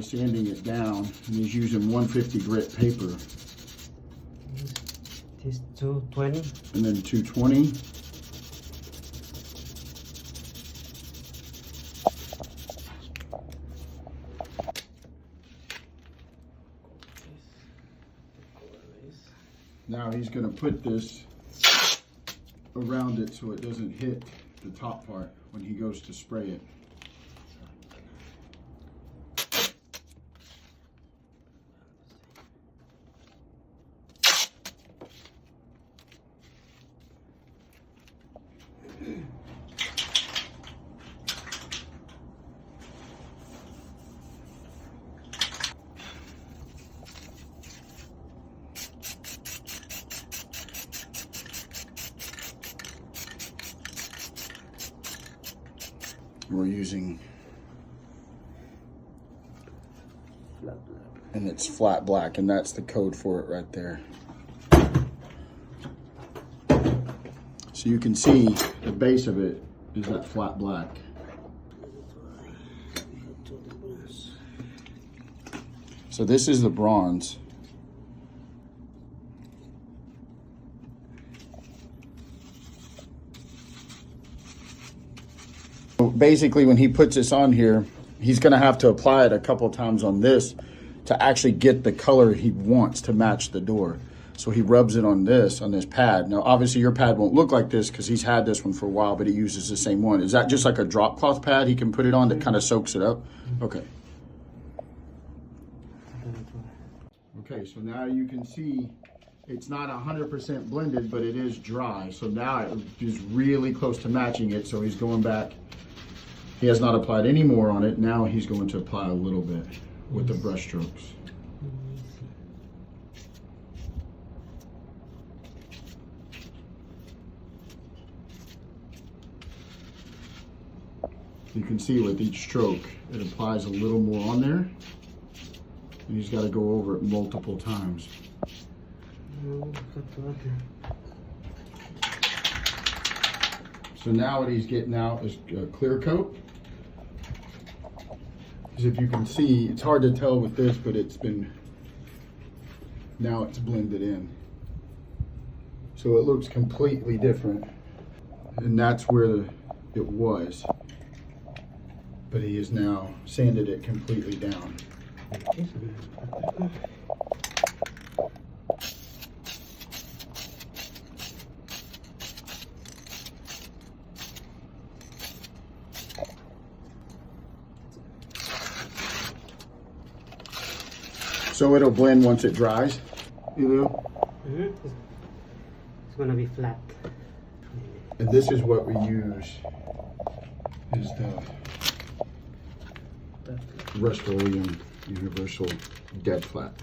sanding it down, and he's using 150 grit paper. This 220. And then 220. Now he's going to put this around it so it doesn't hit the top part when he goes to spray it. We're using, and it's flat black, and that's the code for it right there. So you can see the base of it is that flat black. So this is the bronze. Basically, when he puts this on here, he's going to have to apply it a couple times on this to actually get the color he wants to match the door. So he rubs it on this pad. Now, obviously, your pad won't look like this because he's had this one for a while, but he uses the same one. Is that just like a drop cloth pad he can put it on that kind of soaks it up? Okay. Okay, so now you can see it's not 100% blended, but it is dry. So now it is really close to matching it. So he's going back. He has not applied any more on it. Now he's going to apply a little bit with the brush strokes. You can see with each stroke, it applies a little more on there. And he's got to go over it multiple times. So now what he's getting out is a clear coat. Because if you can see, it's hard to tell with this, but now it's blended in. So it looks completely different. And that's where it was. But he has now sanded it completely down. So it'll blend once it dries, Elu? It's gonna be flat. And this is what we use, is the Rust-Oleum Universal Dead Flat.